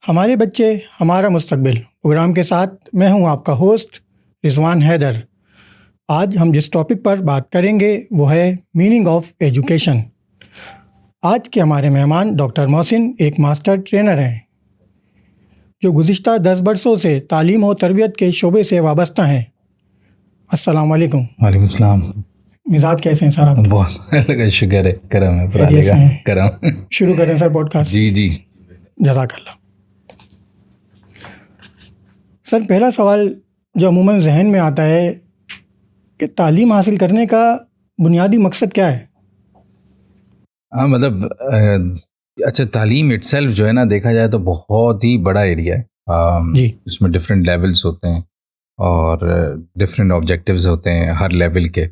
हमारे बच्चे हमारा मुस्तकबिल प्रोग्राम के साथ मैं हूं आपका होस्ट रिजवान हैदर। आज हम जिस टॉपिक पर बात करेंगे वो है मीनिंग ऑफ एजुकेशन। आज के हमारे मेहमान डॉक्टर मोहसिन एक मास्टर ट्रेनर हैं जो गुज़िश्ता 10 बरसों से तालीम और तरबियत के शोबे से वाबस्ता हैं। अस्सलाम वालेकुम। वालेकुम सलाम। मिजाज कैसे हैं सर आप? बहुत शुक्र है, करम है, खैरियत से हैं? करम। शुरू करें सर पॉडकास्ट। जी। जज़ाकल्लाह। सर, पहला सवाल जो अमूमन जहन में आता है कि तालीम हासिल करने का बुनियादी मकसद क्या है? हाँ, मतलब अच्छा, तालीम इटसेल्फ जो है ना, देखा जाए तो बहुत ही बड़ा एरिया है। जी। इसमें डिफरेंट लेवल्स होते हैं और डिफरेंट ऑब्जेक्टिव्स होते हैं हर लेवल के।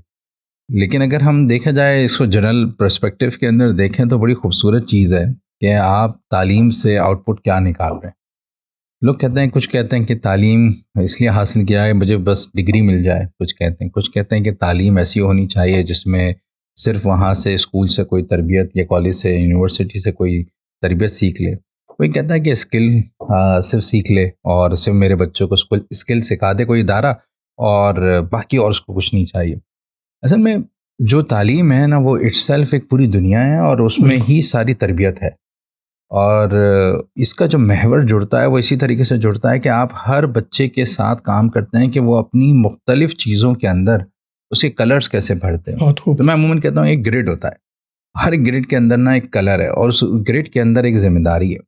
लेकिन अगर हम देखा जाए इसको जनरल पर्सपेक्टिव के अंदर देखें तो बड़ी खूबसूरत चीज़ है कि आप तालीम से आउटपुट क्या निकाल रहे हैं। लोग कहते हैं, कुछ कहते हैं कि तालीम इसलिए हासिल किया है मुझे बस डिग्री मिल जाए, कुछ कहते हैं कि तालीम ऐसी होनी चाहिए जिसमें सिर्फ वहाँ से स्कूल से कोई तरबियत या कॉलेज से यूनिवर्सिटी से कोई तरबियत सीख ले। कोई कहता है कि स्किल सिर्फ सीख ले और सिर्फ मेरे बच्चों को स्किल सिखा दे कोई इदारा, और बाकी और उसको कुछ नहीं चाहिए। असल में जो तालीम है ना, वो इटसेल्फ एक पूरी दुनिया है और उसमें ही सारी तरबियत है। और इसका जो महवर जुड़ता है वो इसी तरीके से जुड़ता है कि आप हर बच्चे के साथ काम करते हैं कि वो अपनी मुख्तलिफ चीज़ों के अंदर उसके कलर्स कैसे भरते हैं। बहुत खूब। तो मैं अमूमन कहता हूँ एक ग्रिड होता है, हर ग्रिड के अंदर ना एक कलर है और उस ग्रिड के अंदर एक जिम्मेदारी है।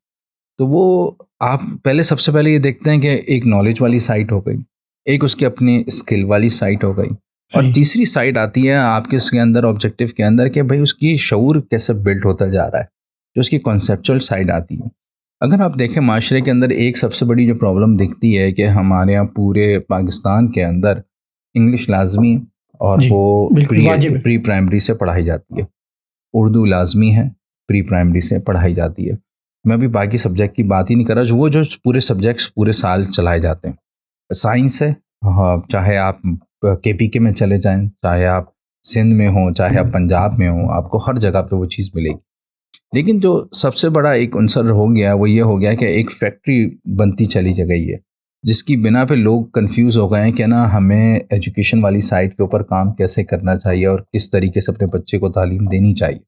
तो वो आप सबसे पहले ये देखते हैं कि एक नॉलेज वाली साइट हो गई, एक उसकी अपनी स्किल वाली साइट हो गई, और तीसरी साइड आती है आपके उसके अंदर ऑब्जेक्टिव के अंदर कि भाई उसकी शऊर कैसे बिल्ड होता जा रहा है, जो उसकी कॉन्सेप्चुअल साइड आती है। अगर आप देखें माशरे के अंदर एक सबसे बड़ी जो प्रॉब्लम दिखती है कि हमारे यहाँ पूरे पाकिस्तान के अंदर इंग्लिश लाजमी है और वो प्री प्राइमरी से पढ़ाई जाती है। उर्दू लाजमी है, प्री प्राइमरी से पढ़ाई जाती है। मैं अभी बाकी सब्जेक्ट की बात ही नहीं कर रहा, जो पूरे सब्जेक्ट्स पूरे साल चलाए जाते हैं। साइंस है, हाँ, चाहे आप KPK में चले जाएं, चाहे आप सिंध में हो, चाहे आप पंजाब में हो, आपको हर जगह पे वो चीज़ मिलेगी। लेकिन जो सबसे बड़ा एक अंसर हो गया वो ये हो गया कि एक फैक्ट्री बनती चली गई है, जिसकी बिना पे लोग कंफ्यूज हो गए हैं कि ना हमें एजुकेशन वाली साइड के ऊपर काम कैसे करना चाहिए और किस तरीके से अपने बच्चे को तालीम देनी चाहिए।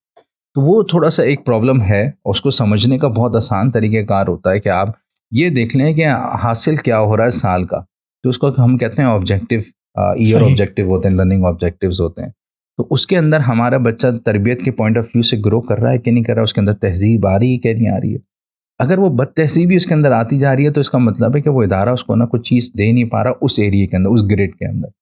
तो वो थोड़ा सा एक प्रॉब्लम है, उसको समझने का बहुत आसान तरीक़ेकार होता है कि आप ये देख लें कि हासिल क्या हो रहा है साल का। तो उसको हम कहते हैं ऑब्जेक्टिव, ईयर ऑब्जेक्टिव होते हैं, लर्निंग ऑब्जेक्टिव्स होते हैं। तो उसके अंदर हमारा बच्चा तरबियत के पॉइंट ऑफ व्यू से ग्रो कर रहा है कि नहीं कर रहा है, उसके अंदर तहजीब आ रही है कि नहीं आ रही है। अगर वो बदतहजीबी उसके अंदर आती जा रही है तो इसका मतलब है कि वो इदारा उसको ना कुछ चीज़ दे नहीं पा रहा उस एरिया के अंदर, उस ग्रेड के अंदर।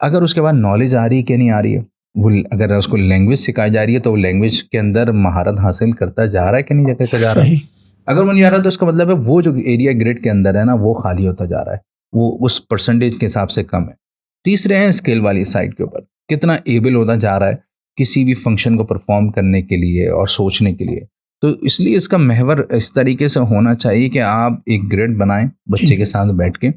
अगर उसके बाद नॉलेज आ रही है कि नहीं आ रही है, वो अगर उसको लैंग्वेज सिखाई जा रही है तो वो लैंग्वेज के अंदर महारत हासिल करता जा रहा है कि नहीं जगह जा रहा है। अगर वो नहीं आ रहा तो इसका मतलब है वो जो एरिया ग्रेड के अंदर है ना, वो खाली होता जा रहा है, वो उस परसेंटेज के हिसाब से कम है। तीसरे हैं स्किल वाली साइड के ऊपर, कितना एबल होता जा रहा है किसी भी फंक्शन को परफॉर्म करने के लिए और सोचने के लिए। तो इसलिए इसका महवर इस तरीके से होना चाहिए कि आप एक ग्रेड बनाएं बच्चे के साथ बैठ के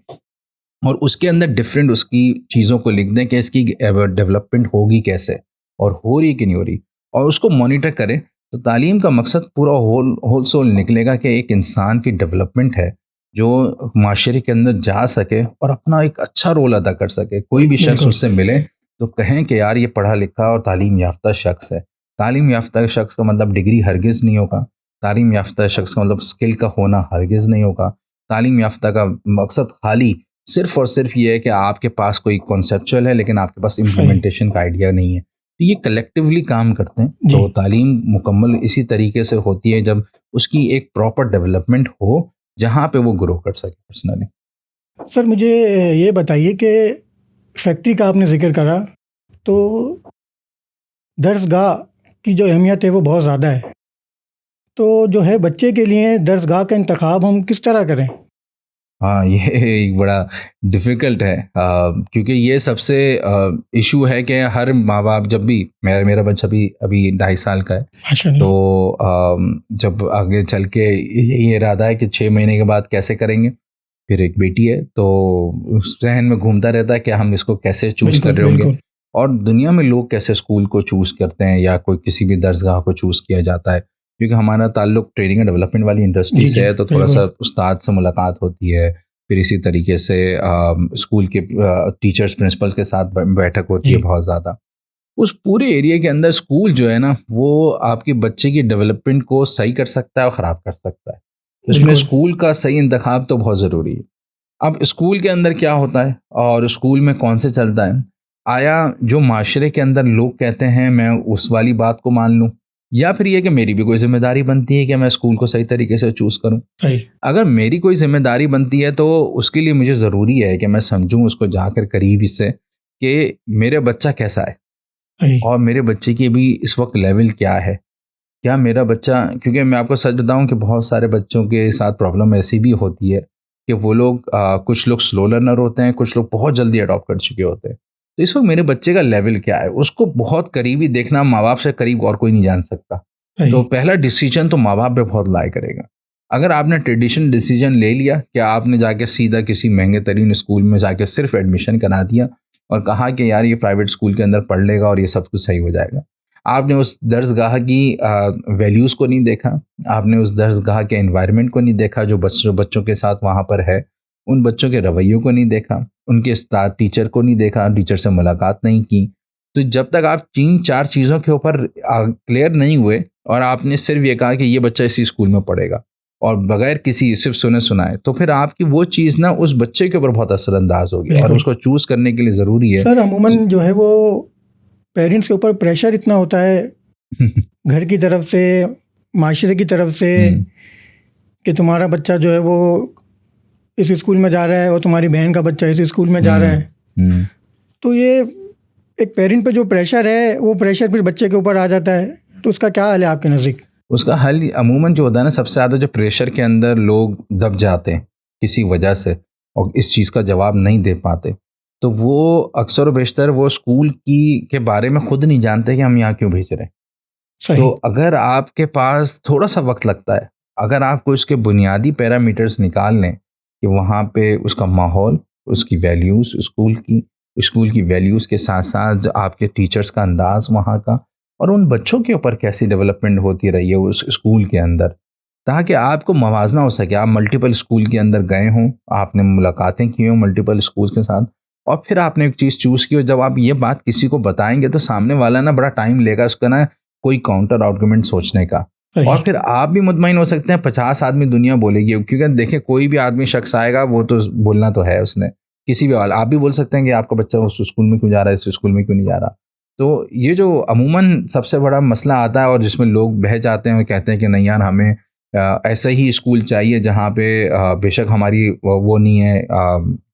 और उसके अंदर डिफरेंट उसकी चीज़ों को लिख दें कि इसकी डेवलपमेंट होगी कैसे और हो रही कि नहीं हो रही, और उसको मॉनिटर करें। तो तालीम का मकसद पूरा होल सोल निकलेगा कि एक इंसान की डेवलपमेंट है जो माशरे के अंदर जा सके और अपना एक अच्छा रोल अदा कर सके। कोई भी शख्स उससे मिले तो कहें कि यार ये पढ़ा लिखा और तालीम याफ्ता शख्स है। तालीम याफ्ता शख्स का मतलब डिग्री हरगिज़ नहीं होगा, तालीम याफ्ता शख्स का मतलब स्किल का होना हरगिज़ नहीं होगा। तालीम याफ्ता का मकसद खाली सिर्फ और सिर्फ ये है कि आपके पास कोई कॉन्सेप्चुअल है लेकिन आपके पास इम्प्लीमेंटेशन का आइडिया नहीं है। तो ये कलेक्टिवली काम करते हैं। तो तालीम मुकम्मल इसी तरीके से होती है जब उसकी एक प्रॉपर डेवलपमेंट हो जहाँ पे वो ग्रो कर सके पर्सनली। सर, मुझे ये बताइए कि फैक्ट्री का आपने जिक्र करा, तो दर्सगाह की जो अहमियत है वो बहुत ज़्यादा है। तो जो है बच्चे के लिए दर्सगाह का इंतखाब हम किस तरह करें? हाँ, ये एक बड़ा डिफ़िकल्ट है, क्योंकि ये सबसे इशू है कि हर माँ बाप जब भी मेरा बच्चा भी अभी 2.5 साल का है, तो जब आगे चल के यही इरादा है कि 6 महीने के बाद कैसे करेंगे। फिर एक बेटी है तो उस जहन में घूमता रहता है कि हम इसको कैसे चूज़ कर रहे होंगे, और दुनिया में लोग कैसे स्कूल को चूज़ करते हैं या कोई किसी भी दर्सगाह को चूज़ किया जाता है। क्योंकि हमारा ताल्लुक ट्रेनिंग एंड डेवलपमेंट वाली इंडस्ट्री जी, से जी, है, तो थोड़ा बिल्कुल। सा उस्ताद से मुलाकात होती है, फिर इसी तरीके से स्कूल के टीचर्स प्रिंसिपल के साथ बैठक होती है जी, बहुत ज़्यादा। उस पूरे एरिया के अंदर स्कूल जो है ना, वो आपके बच्चे की डेवलपमेंट को सही कर सकता है और ख़राब कर सकता है। उसमें बिल्कुल, स्कूल का सही इंतखाब तो बहुत ज़रूरी है। अब स्कूल के अंदर क्या होता है और स्कूल में कौन से चलता है, आया जो माशरे के अंदर लोग कहते हैं मैं उस वाली बात को मान लूँ, या फिर ये कि मेरी भी कोई ज़िम्मेदारी बनती है कि मैं स्कूल को सही तरीके से चूज़ करूँ। सही, अगर मेरी कोई ज़िम्मेदारी बनती है तो उसके लिए मुझे ज़रूरी है कि मैं समझूँ उसको जाकर करीब से कि मेरा बच्चा कैसा है सही, और मेरे बच्चे की भी इस वक्त लेवल क्या है। क्या मेरा बच्चा, क्योंकि मैं आपको सच बताऊं कि बहुत सारे बच्चों के साथ प्रॉब्लम ऐसी भी होती है कि वो लोग कुछ लोग स्लो लर्नर होते हैं, कुछ लोग बहुत जल्दी अडॉप्ट कर चुके होते हैं। तो इस वक्त मेरे बच्चे का लेवल क्या है उसको बहुत करीबी देखना, माँ बाप से करीब और कोई नहीं जान सकता। सही, तो पहला डिसीजन तो माँ बाप पे बहुत लाई करेगा। अगर आपने ट्रेडिशनल डिसीजन ले लिया कि आपने जाके सीधा किसी महंगे तरीन स्कूल में जाके सिर्फ एडमिशन करा दिया और कहा कि यार ये प्राइवेट स्कूल के अंदर पढ़ लेगा और ये सब कुछ सही हो जाएगा, आपने उस दर्सगाह की वैल्यूज़ को नहीं देखा, आपने उस दर्सगाह के एनवायरनमेंट को नहीं देखा जो बच्चों के साथ वहाँ पर है, उन बच्चों के रवैयों को नहीं देखा, उनके उस्ताद टीचर को नहीं देखा, टीचर से मुलाकात नहीं की। तो जब तक आप 3-4 चीज़ों के ऊपर क्लियर नहीं हुए और आपने सिर्फ ये कहा कि ये बच्चा इसी स्कूल में पढ़ेगा और बगैर किसी सिर्फ सुने सुनाए, तो फिर आपकी वो चीज़ ना उस बच्चे के ऊपर बहुत असरअंदाज होगी और बिल्कुल। उसको चूज़ करने के लिए ज़रूरी है सर अमूमन जो है वो पेरेंट्स के ऊपर प्रेशर इतना होता है कि घर की तरफ से, माशरे की तरफ से, कि तुम्हारा बच्चा जो है वो इस स्कूल में जा रहा है और तुम्हारी बहन का बच्चा इस स्कूल में जा रहा है। हम्म। तो ये एक पेरेंट पे जो प्रेशर है वो प्रेशर फिर बच्चे के ऊपर आ जाता है। तो उसका क्या हाल है आपके नज़दीक? उसका हल अमूमन जो होता है ना, सबसे ज़्यादा जो प्रेशर के अंदर लोग दब जाते हैं किसी वजह से और इस चीज़ का जवाब नहीं दे पाते, तो वो अक्सर व बेशतर वो स्कूल की के बारे में खुद नहीं जानते कि हम यहाँ क्यों भेज रहे हैं। तो सही, अगर आपके पास थोड़ा सा वक्त लगता है, अगर आपको इसके बुनियादी पैरामीटर्स निकाल लें कि वहाँ पे उसका माहौल, उसकी वैल्यूज़, स्कूल की वैल्यूज़ के साथ साथ जो आपके टीचर्स का अंदाज़ वहाँ का और उन बच्चों के ऊपर कैसी डेवलपमेंट होती रही है उस स्कूल के अंदर, ताकि आपको मवाजना हो सके। आप मल्टीपल स्कूल के अंदर गए हों, आपने मुलाकातें की हों मल्टीपल स्कूल्स के साथ और फिर आपने एक चीज़ चूज़ की हो। जब आप ये बात किसी को बताएंगे तो सामने वाला ना बड़ा टाइम लेगा उसका ना कोई काउंटर आर्गुमेंट सोचने का, सही, और फिर आप भी मुतमईन हो सकते हैं 50 आदमी दुनिया बोलेगी, क्योंकि देखिए कोई भी आदमी शख्स आएगा वो तो बोलना तो है उसने किसी भी हाल। आप भी बोल सकते हैं कि आपका बच्चा उस स्कूल में क्यों जा रहा है, इस स्कूल में क्यों नहीं जा रहा। तो ये जो अमूमन सबसे बड़ा मसला आता है और जिसमें लोग बह जाते हैं और कहते हैं कि नहीं यार हमें ऐसा ही स्कूल चाहिए जहाँ पे बेशक हमारी वो नहीं है,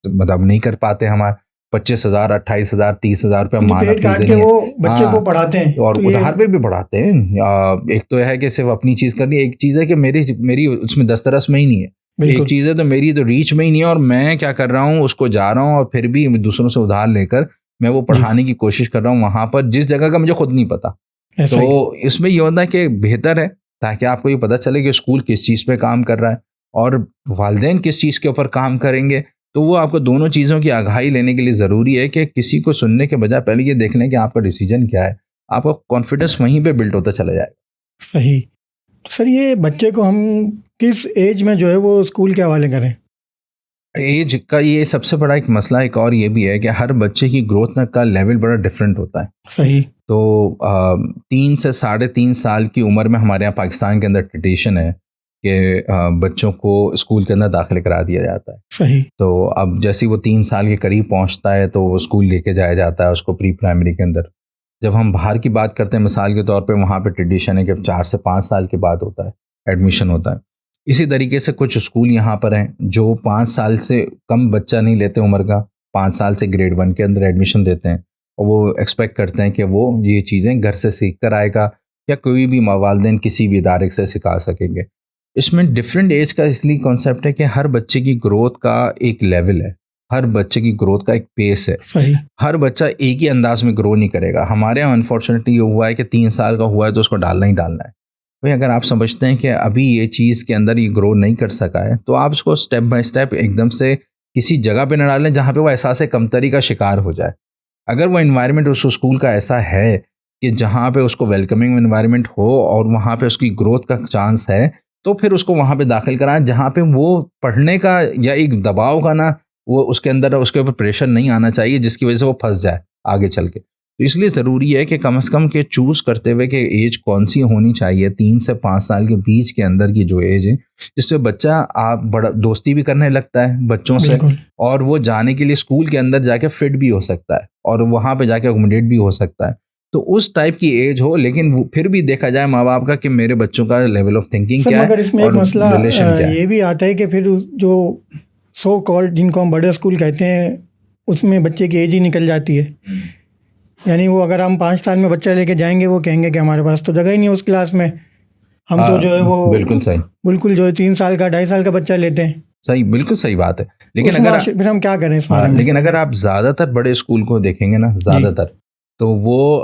मतलब नहीं कर पाते हमारे 25,000 28,000 30,000 रुपया यानी माना पेट फीस काट के देंगे। वो बच्चे को हाँ, पढ़ाते हैं। और तो ये उधार पे भी पढ़ाते हैं। एक तो है कि सिर्फ अपनी चीज़ करनी, एक चीज़ है कि मेरी मेरी उसमें दस्तरस में ही नहीं है। एक बिल्कुल, चीज़ है तो मेरी तो रीच में ही नहीं है और मैं क्या कर रहा हूँ उसको जा रहा हूँ और फिर भी दूसरों से उधार लेकर मैं वो जी, पढ़ाने की कोशिश कर रहा हूँ वहाँ पर जिस जगह का मुझे खुद नहीं पता। ऐसा ही, तो इसमें ये होता है कि बेहतर है ताकि आपको ये पता चले कि स्कूल किस चीज़ पे काम कर रहा है और वालिदैन किस चीज़ के ऊपर काम करेंगे। तो वो आपको दोनों चीज़ों की आगाही लेने के लिए ज़रूरी है कि किसी को सुनने के बजाय पहले ये देख लें कि आपका डिसीजन क्या है। आपका कॉन्फिडेंस वहीं पे बिल्ड होता चला जाएगा। सही। तो सर ये बच्चे को हम किस एज में जो है वो स्कूल के हवाले करें? एज का ये सबसे बड़ा एक मसला एक और ये भी है कि हर बच्चे की ग्रोथ का लेवल बड़ा डिफरेंट होता है। सही, तो 3 से 3.5 साल की उम्र में हमारे यहाँ पाकिस्तान के अंदर ट्रेडिशन है कि बच्चों को स्कूल के अंदर दाखिल करा दिया जाता है। सही, तो अब जैसे ही वो 3 साल के करीब पहुंचता है तो वो स्कूल लेके जाया जाता है उसको प्री प्राइमरी के अंदर। जब हम बाहर की बात करते हैं मिसाल के तौर पे वहाँ पे ट्रेडिशन है कि 4 से 5 साल के बाद होता है एडमिशन होता है। इसी तरीके से कुछ स्कूल यहाँ पर हैं जो 5 साल से कम बच्चा नहीं लेते उम्र का, 5 साल से ग्रेड 1 के अंदर एडमिशन देते हैं और वो एक्सपेक्ट करते हैं कि वो ये चीज़ें घर से सीख कर आएगा या कोई भी वालिदैन किसी भी इदारे से सिखा सकेंगे। इसमें डिफरेंट एज का इसलिए कॉन्सेप्ट है कि हर बच्चे की ग्रोथ का एक लेवल है, हर बच्चे की ग्रोथ का एक पेस है। सही, हर बच्चा एक ही अंदाज में ग्रो नहीं करेगा। हमारे यहाँ अनफॉर्चुनेटली ये हुआ है कि 3 साल का हुआ है तो उसको डालना ही डालना है। भाई अगर आप समझते हैं कि अभी ये चीज़ के अंदर ये ग्रो नहीं कर सका है तो आप उसको स्टेप बाय स्टेप एकदम से किसी जगह पे न डालें जहाँ पे वो एहसास कमतरी का शिकार हो जाए। अगर वो एनवायरनमेंट उस स्कूल का ऐसा है कि जहाँ पे उसको वेलकमिंग एनवायरनमेंट हो और वहाँ पे उसकी ग्रोथ का चांस है, तो फिर उसको वहाँ पे दाखिल कराएं जहाँ पे वो पढ़ने का या एक दबाव का ना, वो उसके अंदर उसके ऊपर प्रेशर नहीं आना चाहिए जिसकी वजह से वो फंस जाए आगे चल के। तो इसलिए ज़रूरी है कि कम से कम के चूज़ करते हुए कि एज कौन सी होनी चाहिए, 3 से 5 साल के बीच के अंदर की जो एज है, जिससे बच्चा आप बड़ा दोस्ती भी करने लगता है बच्चों से, बिल्कुल। और वो जाने के लिए स्कूल के अंदर जाके फिट भी हो सकता है और वहाँ पे जाके अकोमोडेट भी हो सकता है। तो उस टाइप की एज हो, लेकिन फिर भी देखा जाए माँ बाप का कि मेरे बच्चों का लेवल ऑफ थिंकिंग सर क्या मगर है इसमें एक और मसला रिलेशन क्या है। ये भी आता है कि फिर जो सो कॉल्ड जिनको हम बड़े स्कूल कहते हैं उसमें बच्चे की एज ही निकल जाती है। यानी वो अगर हम 5 साल में बच्चा लेके जाएंगे वो कहेंगे कि हमारे पास तो जगह ही नहीं है उस क्लास में, हम तो जो है वो बिल्कुल सही, बिल्कुल जो है 3 साल का 2.5 साल का बच्चा लेते हैं। सही, बिल्कुल सही बात है। लेकिन उस अगर माशरे फिर हम क्या करें इस बारे में? लेकिन अगर आप ज़्यादातर बड़े स्कूल को देखेंगे ना, ज़्यादातर तो वो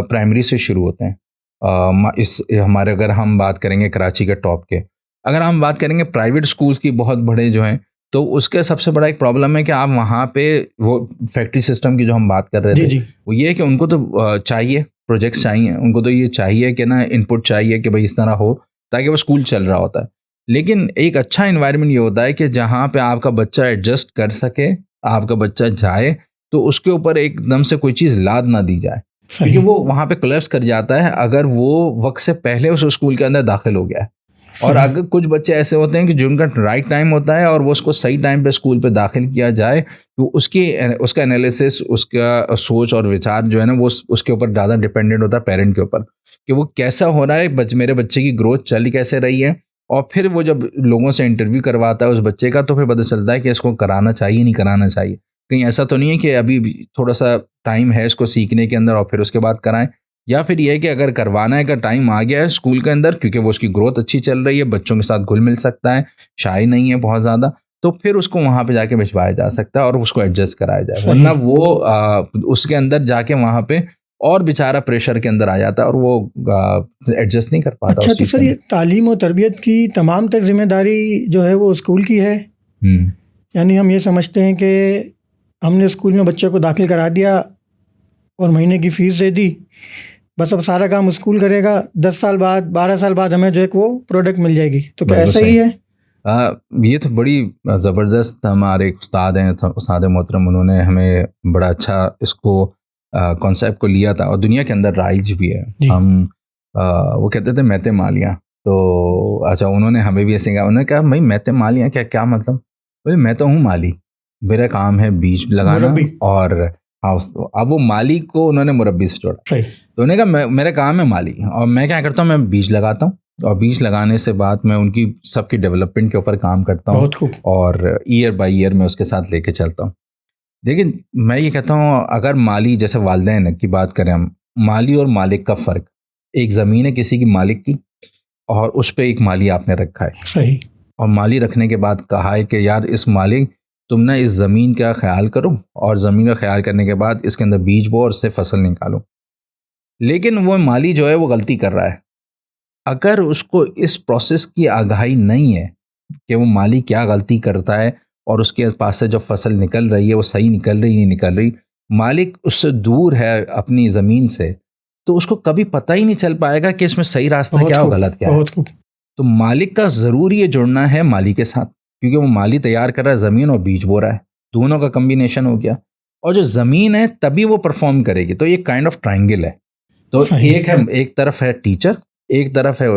प्राइमरी से शुरू होते हैं। इस हमारे अगर हम बात करेंगे कराची के टॉप के, अगर हम बात करेंगे प्राइवेट स्कूल्स की बहुत बड़े जो हैं, तो उसके सबसे बड़ा एक प्रॉब्लम है कि आप वहाँ पे वो फैक्ट्री सिस्टम की जो हम बात कर रहे जी थे, जी वो ये है कि उनको तो चाहिए प्रोजेक्ट्स चाहिए, उनको तो ये चाहिए कि ना इनपुट चाहिए कि भाई इस तरह हो ताकि वो स्कूल चल रहा होता है। लेकिन एक अच्छा इन्वायरमेंट ये होता है कि जहाँ पे आपका बच्चा एडजस्ट कर सके, आपका बच्चा जाए तो उसके ऊपर एकदम से कोई चीज़ लाद ना दी जाए, क्योंकि सही वो वहाँ पे कोलैप्स कर जाता है अगर वो वक्त से पहले उस स्कूल के अंदर दाखिल हो गया है। और सही अगर कुछ बच्चे ऐसे होते हैं कि जिनका राइट टाइम होता है और वो उसको सही टाइम पे स्कूल पे दाखिल किया जाए, तो उसका एनालिसिस, उसका सोच और विचार जो है ना, वो उसके ऊपर ज़्यादा डिपेंडेंट होता है पेरेंट के ऊपर कि वो कैसा हो रहा है, मेरे बच्चे की ग्रोथ चल कैसे रही है। और फिर वो जब लोगों से इंटरव्यू करवाता है उस बच्चे का, तो फिर पता चलता है कि इसको कराना चाहिए नहीं कराना चाहिए। कहीं ऐसा तो नहीं है कि अभी भी थोड़ा सा टाइम है इसको सीखने के अंदर और फिर उसके बाद कराएं, या फिर ये है कि अगर करवाना है का टाइम आ गया है स्कूल के अंदर क्योंकि वो उसकी ग्रोथ अच्छी चल रही है, बच्चों के साथ घुल मिल सकता है, शाय नहीं है बहुत ज़्यादा, तो फिर उसको वहाँ पे जाके भिजवाया जा सकता है और उसको एडजस्ट कराया जाए। वरना वो उसके अंदर जाके वहाँ पे और बेचारा प्रेशर के अंदर आ जाता है और वो एडजस्ट नहीं कर पाता अच्छा उस तो चीज़ के सर ये अंदर। तालीम और तरबियत की तमाम तर जिम्मेदारी जो है वो स्कूल की है। यानी हम ये समझते हैं कि हमने स्कूल में बच्चे को दाखिल करा दिया और महीने की फ़ीस दे दी, बस अब सारा काम स्कूल करेगा, 10 साल बाद 12 साल बाद हमें जो है वो प्रोडक्ट मिल जाएगी, तो क्या बिल्कुल ऐसा ही सही। है? ये तो बड़ी ज़बरदस्त हमारे एक उस्ताद हैं, उस्ताद मोहतरम, उन्होंने हमें बड़ा अच्छा इसको कॉन्सेप्ट को लिया था और दुनिया के अंदर राइज भी है। जी। हम वो कहते थे मैते मालियाँ, तो अच्छा उन्होंने हमें भी ऐसे कहा, उन्होंने कहा भाई मैते मालियाँ क्या क्या मतलब? बोले मैं तो हूँ माली, मेरा काम है बीज लगाना मुरब्बी। और हाँ अब वो माली को उन्होंने मुरब्बी से जोड़ा। सही। तो उन्होंने कहा मेरा काम है माली और मैं क्या करता हूँ, मैं बीज लगाता हूँ और बीज लगाने से बाद मैं उनकी सबकी डेवलपमेंट के ऊपर काम करता हूँ बहुत खूब। और ईयर बाय ईयर मैं उसके साथ लेके चलता हूँ। लेकिन मैं ये कहता हूँ अगर माली जैसे वालिदैन की बात करें हम, माली और मालिक का फ़र्क, एक ज़मीन है किसी की मालिक की और उस पर एक माली आपने रखा है, सही। और माली रखने के बाद कहा है कि यार इस मालिक तुम ना इस ज़मीन का ख्याल करो और ज़मीन का ख्याल करने के बाद इसके अंदर बीज बो और उससे फसल निकालो। लेकिन वो माली जो है वो गलती कर रहा है, अगर उसको इस प्रोसेस की आगाही नहीं है कि वो माली क्या गलती करता है और उसके पास से जो फसल निकल रही है वो सही निकल रही नहीं निकल रही, मालिक उससे दूर है अपनी ज़मीन से, तो उसको कभी पता ही नहीं चल पाएगा कि इसमें सही रास्ता बहुत क्या और खूब। गलत क्या है। बहुत खूब। तो मालिक का ज़रूर ये जुड़ना है माली के साथ, क्योंकि वो माली तैयार कर रहा है ज़मीन और बीज बो रहा है, दोनों का कम्बिनेशन हो गया और जो ज़मीन है तभी वो परफॉर्म करेगी। तो ये काइंड ऑफ ट्राइंगल है। तो सही। एक है, एक तरफ है टीचर, एक तरफ है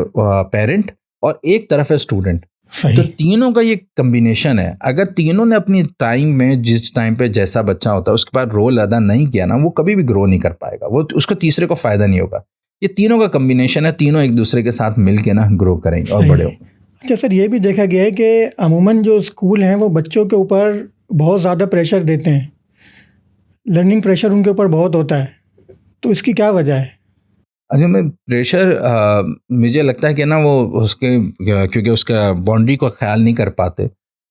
पेरेंट और एक तरफ है स्टूडेंट। तो सही। तीनों का ये कम्बिनेशन है। अगर तीनों ने अपनी टाइम में जिस टाइम पे जैसा बच्चा होता है उसके बाद रोल अदा नहीं किया ना, वो कभी भी ग्रो नहीं कर पाएगा, वो उसको तीसरे को फ़ायदा नहीं होगा। ये तीनों का कम्बिनेशन है, तीनों एक दूसरे के साथ मिल के ना ग्रो करेंगे और सही। बड़े होंगे। अच्छा सर ये भी देखा गया है कि अमूमन जो स्कूल हैं वो बच्चों के ऊपर बहुत ज़्यादा प्रेशर देते हैं, लर्निंग प्रेशर उनके ऊपर बहुत होता है, तो इसकी क्या वजह है? अच्छा, मैं प्रेशर मुझे लगता है कि ना वो उसके क्योंकि उसका बाउंड्री को ख्याल नहीं कर पाते।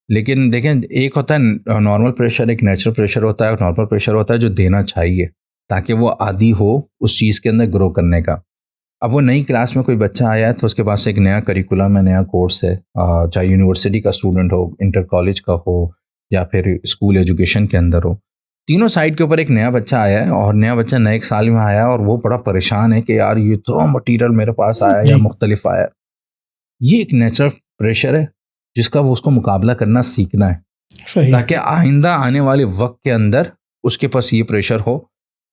लेकिन देखें, एक होता है नॉर्मल प्रेशर, एक नेचुरल प्रेशर होता है, और नॉर्मल प्रेशर होता है जो देना चाहिए ताकि वो आदी हो उस चीज़ के अंदर ग्रो करने का। अब वो नई क्लास में कोई बच्चा आया है तो उसके पास एक नया करिकुलम है, नया कोर्स है, चाहे यूनिवर्सिटी का स्टूडेंट हो, इंटर कॉलेज का हो या फिर स्कूल एजुकेशन के अंदर हो। तीनों साइड के ऊपर एक नया बच्चा आया है और नया बच्चा नए एक साल में आया है और वो बड़ा परेशान है कि यार ये तो मटीरियल मेरे पास आया या जी। मुख्तलिफ आया। ये एक नेचुरल प्रेशर है जिसका वो उसको मुकाबला करना सीखना है, सही। ताकि आइंदा आने वाले वक्त के अंदर उसके पास ये प्रेशर हो।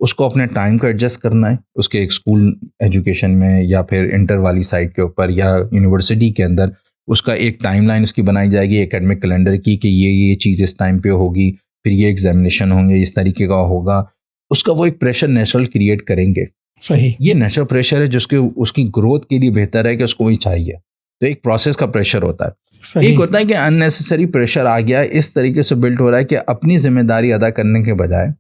उसको अपने टाइम को एडजस्ट करना है, उसके एक स्कूल एजुकेशन में या फिर इंटर वाली साइड के ऊपर या यूनिवर्सिटी के अंदर उसका एक टाइमलाइन उसकी बनाई जाएगी एकेडमिक कैलेंडर की कि ये चीज़ इस टाइम पे होगी, फिर ये एग्जामिनेशन होंगे, इस तरीके का होगा। उसका वो एक प्रेशर नेचुरल क्रिएट करेंगे। सही। ये नेचुरल प्रेशर है जिसके उसकी ग्रोथ के लिए बेहतर है कि उसको वही चाहिए। तो एक प्रोसेस का प्रेशर होता है। सही। एक होता है कि अननेसेसरी प्रेशर आ गया, इस तरीके से बिल्ड हो रहा है कि अपनी जिम्मेदारी अदा करने के बजाय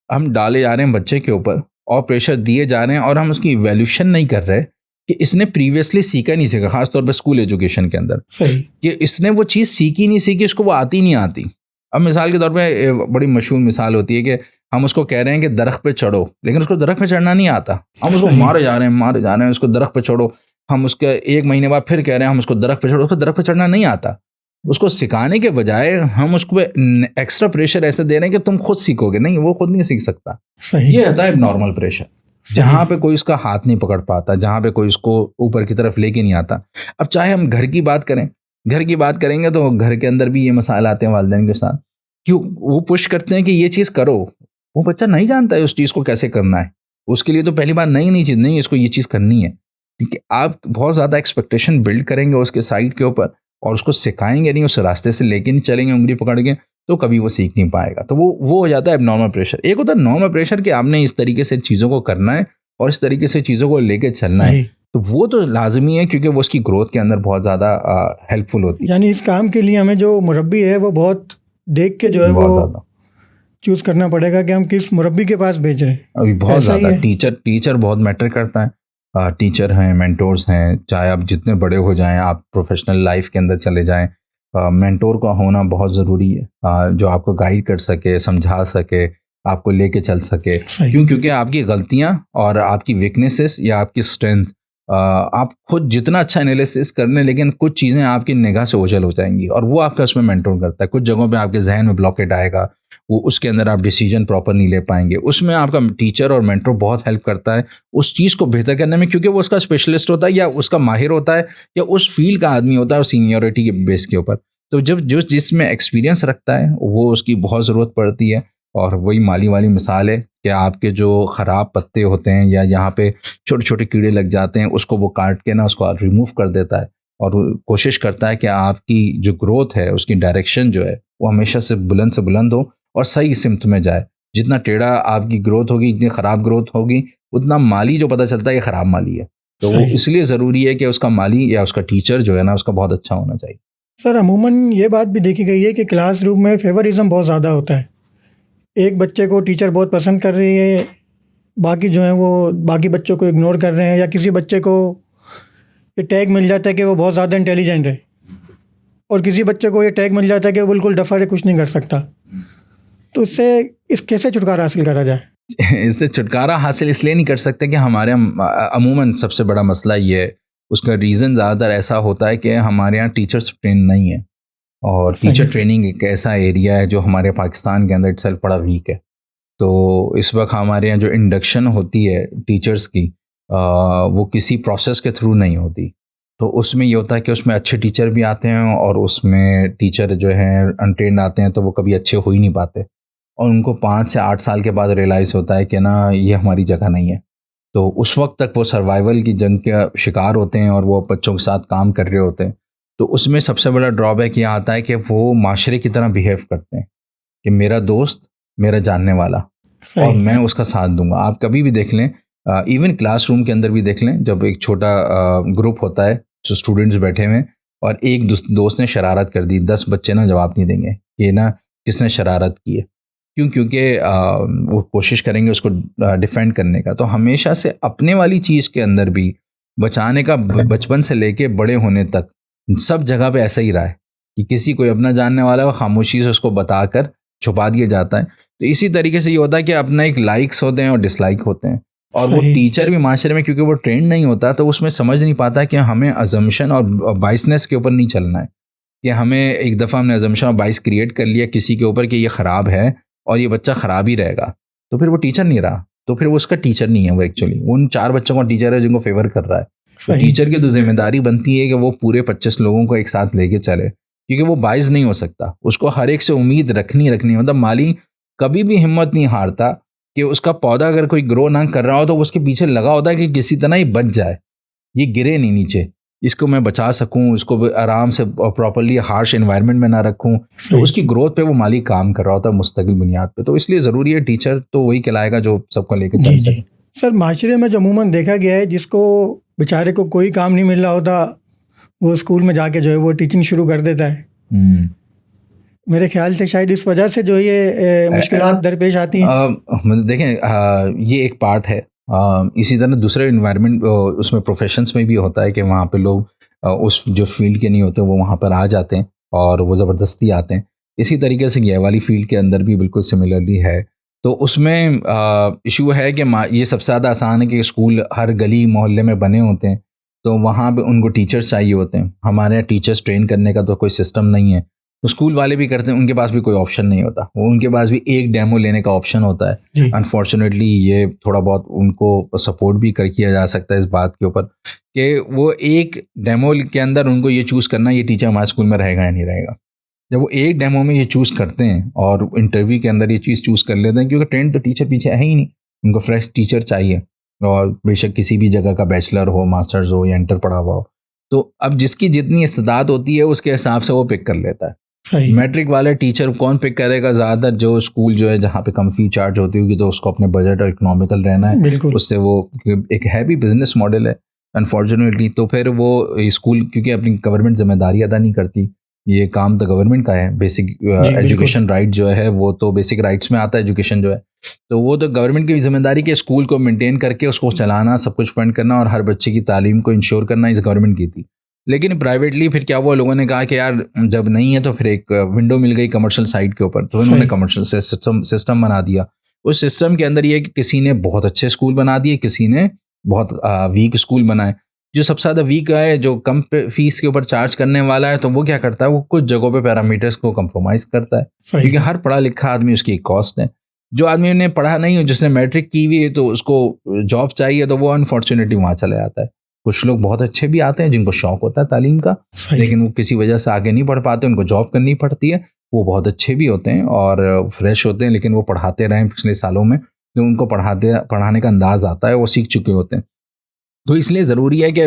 हम डाले जा रहे हैं बच्चे के ऊपर और प्रेशर दिए जा रहे हैं और हम उसकी इवैल्यूएशन नहीं कर रहे कि इसने प्रीवियसली सीखा नहीं सीखा, खासतौर पर स्कूल एजुकेशन के अंदर सही। कि इसने वो चीज़ सीखी नहीं सीखी, उसको वो आती नहीं आती। अब मिसाल के तौर पे बड़ी मशहूर मिसाल होती है कि हम उसको कह रहे हैं कि दरख्त पे चढ़ो, लेकिन उसको दरख्त पे चढ़ना नहीं आता। हम उसको मारे जा रहे हैं उसको दरख्त पे चढ़ो। हम उसके एक महीने बाद फिर कह रहे हैं हम उसको दरख्त पे चढ़ो, उसको दरख्त पे चढ़ना नहीं आता। उसको सिखाने के बजाय हम उसको एक्स्ट्रा प्रेशर ऐसे दे रहे हैं कि तुम खुद सीखोगे, नहीं, वो खुद नहीं सीख सकता। सही। ये होता है नॉर्मल प्रेशर, जहाँ पे कोई उसका हाथ नहीं पकड़ पाता, जहाँ पे कोई उसको ऊपर की तरफ लेके नहीं आता। अब चाहे हम घर की बात करें, घर की बात करेंगे तो घर के अंदर भी ये मसाइल आते हैं वालिदैन के साथ, कि वो पुश करते हैं कि ये चीज़ करो। वो बच्चा नहीं जानता है उस चीज़ को कैसे करना है। उसके लिए तो पहली बार नई चीज़ नहीं, इसको ये चीज़ करनी है। क्योंकि आप बहुत ज़्यादा एक्सपेक्टेशन बिल्ड करेंगे उसके साइड के ऊपर और उसको सिखाएंगे नहीं, उस रास्ते से लेके नहीं चलेंगे उंगली पकड़ के, तो कभी वो सीख नहीं पाएगा। तो वो हो जाता है नॉर्मल प्रेशर। एक होता है नॉर्मल प्रेशर कि आपने इस तरीके से चीज़ों को करना है और इस तरीके से चीज़ों को लेके चलना है। तो वो तो लाजमी है क्योंकि वो उसकी ग्रोथ के अंदर बहुत ज़्यादा हेल्पफुल होती है। यानी इस काम के लिए हमें जो मुरब्बी है वो बहुत देख के जो है वो चूज़ करना पड़ेगा कि हम किस मुरब्बी के पास भेज रहे हैं। अभी बहुत ज़्यादा टीचर बहुत मैटर करता है। टीचर हैं, मेंटोर्स हैं, चाहे आप जितने बड़े हो जाएं, आप प्रोफेशनल लाइफ के अंदर चले जाएं, मेंटोर का होना बहुत ज़रूरी है, जो आपको गाइड कर सके, समझा सके, आपको लेके चल सके। क्योंकि आपकी गलतियां और आपकी वीकनेसेस या आपकी स्ट्रेंथ आप खुद जितना अच्छा एनालिसिस कर लें, लेकिन कुछ चीज़ें आपकी निगाह से ओझल हो जाएंगी और वो आपका उसमें मेंटोर करता है। कुछ जगहों पे आपके जहन में ब्लॉकेट आएगा, वो उसके अंदर आप डिसीजन प्रॉपर नहीं ले पाएंगे। उसमें आपका टीचर और मेंटोर बहुत हेल्प करता है उस चीज़ को बेहतर करने में, क्योंकि वो उसका स्पेशलिस्ट होता है या उसका माहिर होता है या उस फील्ड का आदमी होता है सीनियरिटी के बेस के ऊपर। तो जब जिसमें एक्सपीरियंस रखता है वो उसकी बहुत ज़रूरत पड़ती है। और वही माली वाली मिसाल है कि आपके जो ख़राब पत्ते होते हैं या यहाँ पे छोटे छोटे कीड़े लग जाते हैं, उसको वो काट के ना उसको रिमूव कर देता है और कोशिश करता है कि आपकी जो ग्रोथ है उसकी डायरेक्शन जो है वो हमेशा से बुलंद हो और सही सिमत में जाए। जितना टेढ़ा आपकी ग्रोथ होगी, जितनी ख़राब ग्रोथ होगी, उतना माली जो पता चलता है ये ख़राब माली है। तो वो इसलिए ज़रूरी है कि उसका माली या उसका टीचर जो है ना उसका बहुत अच्छा होना चाहिए। सर, अमूमन ये बात भी देखी गई है कि क्लासरूम में फेवरिज्म बहुत ज़्यादा होता है। एक बच्चे को टीचर बहुत पसंद कर रही है, बाकी जो है वो बाकी बच्चों को इग्नोर कर रहे हैं, या किसी बच्चे को ये टैग मिल जाता है कि वो बहुत ज़्यादा इंटेलिजेंट है और किसी बच्चे को ये टैग मिल जाता है कि वो बिल्कुल डफर है, कुछ नहीं कर सकता। तो इससे कैसे छुटकारा हासिल करा जाए? इससे छुटकारा हासिल इसलिए नहीं कर सकते कि हमारे अमूमन सबसे बड़ा मसला ये है, उसका रीज़न ज़्यादातर ऐसा होता है कि हमारे यहाँ टीचर्स ट्रेन नहीं है और टीचर ट्रेनिंग एक ऐसा एरिया है जो हमारे पाकिस्तान के अंदर इटसेल्फ बड़ा वीक है। तो इस वक्त हमारे यहाँ जो इंडक्शन होती है टीचर्स की वो किसी प्रोसेस के थ्रू नहीं होती। तो उसमें ये होता है कि उसमें अच्छे टीचर भी आते हैं और उसमें टीचर जो हैं अनट्रेंड आते हैं, तो वो कभी अच्छे हो ही नहीं पाते और उनको 5 से 8 साल के बाद रियलाइज़ होता है कि ना ये हमारी जगह नहीं है। तो उस वक्त तक वो सर्वाइवल की जंग के शिकार होते हैं और वो बच्चों के साथ काम कर रहे होते हैं। तो उसमें सबसे बड़ा ड्रॉबैक ये आता है कि वो माशरे की तरह बिहेव करते हैं कि मेरा दोस्त मेरा जानने वाला और मैं उसका साथ दूंगा। आप कभी भी देख लें, इवन क्लासरूम के अंदर भी देख लें, जब एक छोटा ग्रुप होता है जो स्टूडेंट्स बैठे हुए और एक दोस्त ने शरारत कर दी, 10 बच्चे ना जवाब नहीं देंगे कि ना किसने शरारत की है। क्योंकि वो कोशिश करेंगे उसको डिफेंड करने का। तो हमेशा से अपने वाली चीज़ के अंदर भी बचाने का बचपन से लेके बड़े होने तक सब जगह पे ऐसा ही रहा है कि किसी कोई अपना जानने वाला है खामोशी से उसको बताकर छुपा दिया जाता है। तो इसी तरीके से ये होता है कि अपना एक लाइक्स होते हैं और डिसलाइक होते हैं और वो टीचर भी माशरे में क्योंकि वो ट्रेंड नहीं होता तो उसमें समझ नहीं पाता कि हमें अजम्पशन और बाइसनेस के ऊपर नहीं चलना है। कि हमें एक दफ़ा हमने अजम्पशन और बाइस क्रिएट कर लिया किसी के ऊपर कि ये ख़राब है और ये बच्चा ख़राब ही रहेगा, तो फिर वो टीचर नहीं रहा, तो फिर वो उसका टीचर नहीं है, वो एक्चुअली वो उन 4 बच्चों का टीचर है जिनको फेवर कर रहा है। तो टीचर की तो जिम्मेदारी बनती है कि वो पूरे 25 लोगों को एक साथ लेके चले, क्योंकि वो बाइज नहीं हो सकता, उसको हर एक से उम्मीद रखनी मतलब माली कभी भी हिम्मत नहीं हारता कि उसका पौधा अगर कोई ग्रो ना कर रहा हो तो उसके पीछे लगा होता है कि किसी तरह ही बच जाए, ये गिरे नहीं नीचे, इसको मैं बचा सकूं, इसको आराम से प्रॉपर्ली हार्श एनवायरनमेंट में ना रखूं, तो उसकी ग्रोथ पे वो माली काम कर रहा होता है मुस्तकिल बुनियाद पे। तो इसलिए ज़रूरी है टीचर तो वही कहलाएगा जो सबको लेकर चल सके। सर, माशरे में जो अमूमन देखा गया है, जिसको बेचारे को कोई काम नहीं मिल रहा होता, वो स्कूल में जाके जो है वो टीचिंग शुरू कर देता है। मेरे ख्याल से शायद इस वजह से जो ये मुश्किलात दरपेश आती हैं। देखें, ये एक पार्ट है। इसी तरह दूसरे इन्वायरमेंट उसमें प्रोफेशंस में भी होता है कि वहाँ पे लोग उस जो फील्ड के नहीं होते वो वहाँ पर आ जाते हैं और वो ज़बरदस्ती आते हैं। इसी तरीके से ये वाली फील्ड के अंदर भी बिल्कुल सिमिलरली है। तो उसमें इशू है कि ये सबसे ज़्यादा आसान है कि स्कूल हर गली मोहल्ले में बने होते हैं, तो वहाँ पे उनको टीचर्स चाहिए होते हैं। हमारे यहाँ टीचर्स ट्रेन करने का तो कोई सिस्टम नहीं है, तो स्कूल वाले भी करते हैं, उनके पास भी कोई ऑप्शन नहीं होता, वो उनके पास भी एक डेमो लेने का ऑप्शन होता है। अनफॉर्चुनेटली ये थोड़ा बहुत उनको सपोर्ट भी किया जा सकता है इस बात के ऊपर कि वो एक डेमो के अंदर उनको ये चूज़ करना ये टीचर हमारे स्कूल में रहेगा या नहीं रहेगा। जब वो एक डेमो में ये चूज़ करते हैं और इंटरव्यू के अंदर ये चीज़ चूज़ कर लेते हैं, क्योंकि ट्रेंड तो टीचर पीछे है ही नहीं, उनको फ्रेश टीचर चाहिए, और बेशक किसी भी जगह का बैचलर हो, मास्टर्स हो या इंटर पढ़ा हुआ हो। तो अब जिसकी जितनी इस्तेदाद होती है उसके हिसाब से वो पिक कर लेता है। मैट्रिक वाले टीचर कौन पिक करेगा? ज़्यादातर जो स्कूल जो है जहाँ पे कम फी चार्ज होती होगी, तो उसको अपने बजट और इकोनॉमिकल रहना है, उससे वो एक हैवी बिजनेस मॉडल है अनफॉर्चुनेटली। तो फिर वो स्कूल क्योंकि अपनी गवर्नमेंट जिम्मेदारी अदा नहीं करती, ये काम तो गवर्नमेंट का है। बेसिक एजुकेशन राइट जो है वो तो बेसिक राइट्स में आता है एजुकेशन जो है, तो वो तो गवर्नमेंट की जिम्मेदारी के स्कूल को मेंटेन करके उसको चलाना, सब कुछ फंड करना और हर बच्चे की तालीम को इंश्योर करना इस गवर्नमेंट की थी। लेकिन प्राइवेटली फिर क्या हुआ, लोगों ने कहा कि यार जब नहीं है तो फिर एक विंडो मिल गई कमर्शियल साइड के ऊपर, तो उन्होंने कमर्शियल सिस्टम बना दिया। उस सिस्टम के अंदर ये कि किसी ने बहुत अच्छे स्कूल बना दिए, किसी ने बहुत वीक स्कूल बनाए। जो सबसे ज़्यादा वीक है, जो कम फीस के ऊपर चार्ज करने वाला है, तो वो क्या करता है, वो कुछ जगहों पे पैरामीटर्स को कंप्रोमाइज़ करता है, क्योंकि हर पढ़ा लिखा आदमी उसकी एक कॉस्ट है। जो आदमी ने पढ़ा नहीं हो, जिसने मैट्रिक की हुई है, तो उसको जॉब चाहिए, तो वो अनफॉर्चुनेटली वहाँ चले जाता है। कुछ लोग बहुत अच्छे भी आते हैं जिनको शौक होता है तालीम का, लेकिन वो किसी वजह से आगे नहीं पढ़ पाते, उनको जॉब करनी पड़ती है। वो बहुत अच्छे भी होते हैं और फ्रेश होते हैं, लेकिन वो पढ़ाते रहे पिछले सालों में, जो उनको पढ़ाने का अंदाज़ आता है, वो सीख चुके होते हैं। तो इसलिए ज़रूरी है कि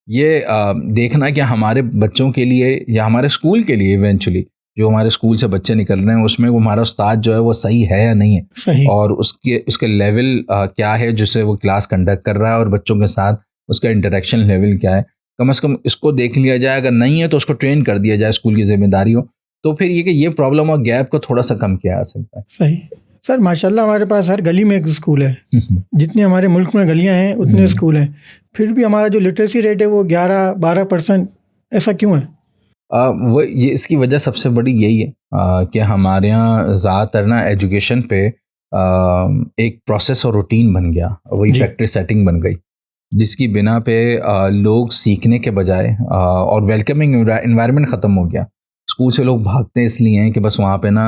ये देखना कि हमारे बच्चों के लिए या हमारे स्कूल के लिए इवेंचुअली जो हमारे स्कूल से बच्चे निकल रहे हैं, उसमें वो हमारा उस्ताद जो है वो सही है या नहीं है, और उसके लेवल क्या है जिससे वो क्लास कंडक्ट कर रहा है, और बच्चों के साथ उसका इंटरेक्शन लेवल क्या है, कम से कम इसको देख लिया जाए। अगर नहीं है तो उसको ट्रेन कर दिया जाए, स्कूल की जिम्मेदारी हो, तो फिर ये प्रॉब्लम और गैप को थोड़ा सा कम किया जा सकता है। सही सर, माशाल्लाह हमारे पास हर गली में एक स्कूल है। जितनी हमारे मुल्क में गलियां हैं उतने स्कूल हैं, फिर भी हमारा जो लिटरेसी रेट है वो 11-12%। ऐसा क्यों है? वो ये इसकी वजह सबसे बड़ी यही है कि हमारे यहाँ ज़्यादातर ना एजुकेशन पे एक प्रोसेस और रूटीन बन गया, वही फैक्ट्री सेटिंग बन गई, जिसकी बिना पे लोग सीखने के बजाय और वेलकमिंग एनवायरनमेंट ख़त्म हो गया। स्कूल से लोग भागते इसलिए हैं कि बस वहाँ पे ना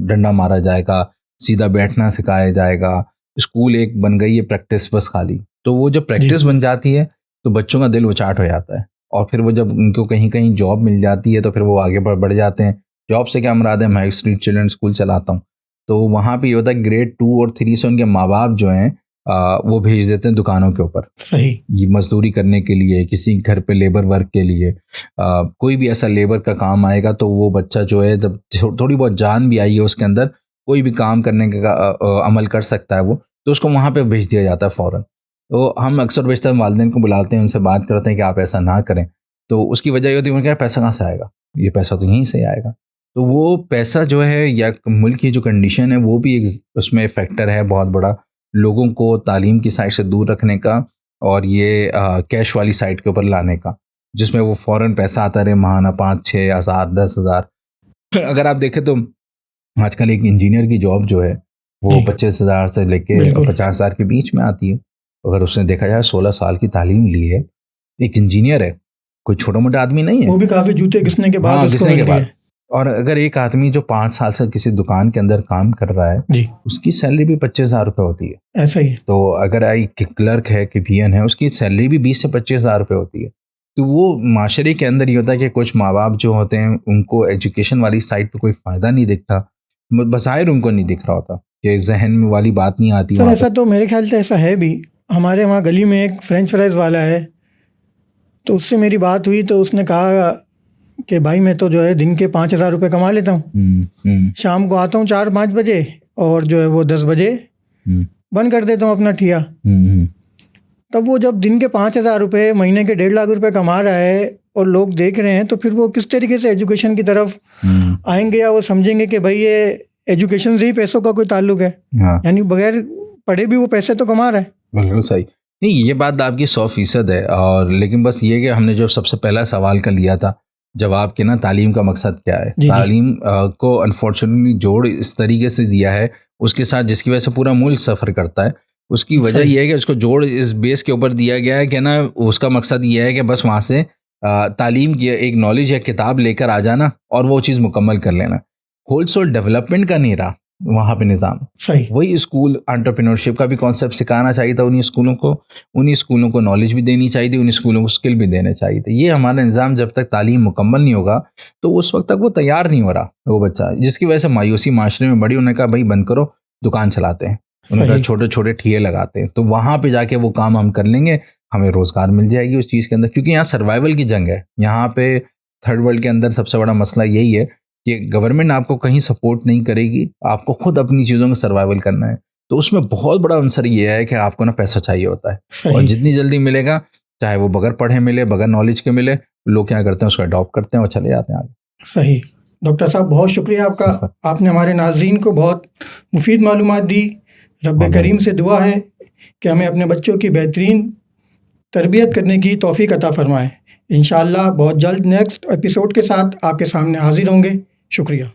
डंडा मारा जाएगा, सीधा बैठना सिखाया जाएगा। स्कूल एक बन गई है प्रैक्टिस बस खाली। तो वो जब प्रैक्टिस बन जाती है तो बच्चों का दिल उचाट हो जाता है, और फिर वो जब उनको कहीं कहीं जॉब मिल जाती है तो फिर वो आगे बढ़ जाते हैं। जॉब से क्या मुराद है, मैं स्ट्रीट चिल्ड्रन स्कूल चलाता हूँ, तो वहाँ पे ये होता है ग्रेड 2 और 3 से उनके माँ बाप जो हैं वो भेज देते हैं दुकानों के ऊपर, सही, ये मजदूरी करने के लिए, किसी घर पे लेबर वर्क के लिए, कोई भी ऐसा लेबर का काम आएगा, तो वो बच्चा जो है जब थोड़ी बहुत जान भी आई है उसके अंदर, कोई भी काम करने का अमल कर सकता है वो, तो उसको वहाँ पे भेज दिया जाता है फ़ौरन। तो हम अक्सर बेशतर वालिदैन को बुलाते हैं, उनसे बात करते हैं कि आप ऐसा ना करें। तो उसकी वजह ये होती है, उन्हें क्या पैसा कहाँ से आएगा, ये पैसा तो यहीं से आएगा। तो वो पैसा जो है या मुल्क की जो कंडीशन है वो भी एक उसमें फैक्टर है बहुत बड़ा, लोगों को तालीम की साइड से दूर रखने का और ये कैश वाली साइड के ऊपर लाने का, जिसमें वो फ़ौरन पैसा आता रहे, महाना 5-6 हज़ार 10,000। अगर आप देखें तो आजकल एक इंजीनियर की जॉब जो है वो 25,000 से लेके 50,000 के बीच में आती है। अगर उसने देखा जाए 16 साल की तालीम ली है, एक इंजीनियर है, कोई छोटा मोटा आदमी नहीं है, वो भी काफ़ी जूते घिसने के बाद। और अगर एक आदमी जो 5 साल से किसी दुकान के अंदर काम कर रहा है, जी, उसकी सैलरी भी 25,000 रुपये होती है। ऐसा ही है। तो अगर एक क्लर्क है कि पीएन है, उसकी सैलरी भी 20 से 25,000 रुपये होती है। तो वो माशरे के अंदर ये होता है कि कुछ माँ बाप जो होते हैं उनको एजुकेशन वाली साइड पे कोई फ़ायदा नहीं दिखता, बज़ाहिर उनको नहीं दिख रहा होता, कि जहन में वाली बात नहीं आती सर वहाँ ऐसा तो मेरे ख्याल से ऐसा है भी। हमारे वहाँ गली में एक फ्रेंच फ्राइज़ वाला है, तो उससे मेरी बात हुई तो उसने कहा कि भाई मैं तो जो है दिन के 5,000 रुपये कमा लेता हूँ, शाम को आता हूँ 4-5 बजे और जो है वो 10 बजे बंद कर देता हूँ अपना ठिया। तब वो जब दिन के 5,000 रुपये महीने के 1.5 लाख रुपए कमा रहा है और लोग देख रहे हैं, तो फिर वो किस तरीके से एजुकेशन की तरफ आएंगे, या वो समझेंगे कि भाई ये एजुकेशन से ही पैसों का कोई ताल्लुक है। हाँ, यानी बगैर पढ़े भी वो पैसे तो कमा रहा है। बिल्कुल सही। नहीं, ये बात आपकी 100% है। और लेकिन बस ये कि हमने जो सबसे पहला सवाल का लिया था जवाब के ना, तालीम का मकसद क्या है। जी। तालीम को अनफॉर्चुनेटली जोड़ इस तरीके से दिया है उसके साथ जिसकी वजह से पूरा मुल्क सफ़र करता है। उसकी वजह यह है कि उसको जोड़ इस बेस के ऊपर दिया गया है कि ना, उसका मकसद ये है कि बस वहाँ से तालीम की एक नॉलेज या किताब लेकर आ जाना और वो चीज़ मुकम्मल कर लेना। होल सोल डेवलपमेंट का नहीं रहा वहाँ पे निज़ाम। सही। वही स्कूल एंटरप्रेन्योरशिप का भी कॉन्सेप्ट सिखाना चाहिए था उन्हीं स्कूलों को नॉलेज भी देनी चाहिए थी, उन्हीं स्कूलों को स्किल भी देने चाहिए थे। ये हमारा निज़ाम जब तक तालीम मुकम्मल नहीं होगा तो उस वक्त तक वो तैयार नहीं हो रहा वो बच्चा, जिसकी वजह से मायूसी माशरे में बड़ी। उन्होंने कहा भाई बंद करो, दुकान चलाते हैं। उन्होंने कहा छोटे छोटे ठिये लगाते हैं, तो वहाँ पे जाके वो काम हम कर लेंगे, हमें रोज़गार मिल जाएगी उस चीज़ के अंदर। क्योंकि यहाँ सर्वाइवल की जंग है। यहाँ पे थर्ड वर्ल्ड के अंदर सबसे बड़ा मसला यही है कि गवर्नमेंट आपको कहीं सपोर्ट नहीं करेगी, आपको खुद अपनी चीज़ों में सर्वाइवल करना है। तो उसमें बहुत बड़ा आंसर ये है कि आपको ना पैसा चाहिए होता है, और जितनी जल्दी मिलेगा, चाहे वो बगैर पढ़े मिले, बगैर नॉलेज के मिले, लोग क्या करते हैं उसको अडॉप्ट करते हैं और चले जाते हैं आगे। सही। डॉक्टर साहब बहुत शुक्रिया आपका, आपने हमारे नाजरीन को बहुत मुफीद मालूमात दी। रब्बे करीम से दुआ है कि हमें अपने बच्चों की बेहतरीन तरबियत करने की तौफीक अता फरमाए। इंशाअल्लाह बहुत जल्द नेक्स्ट एपिसोड के साथ आपके सामने हाजिर होंगे। शुक्रिया।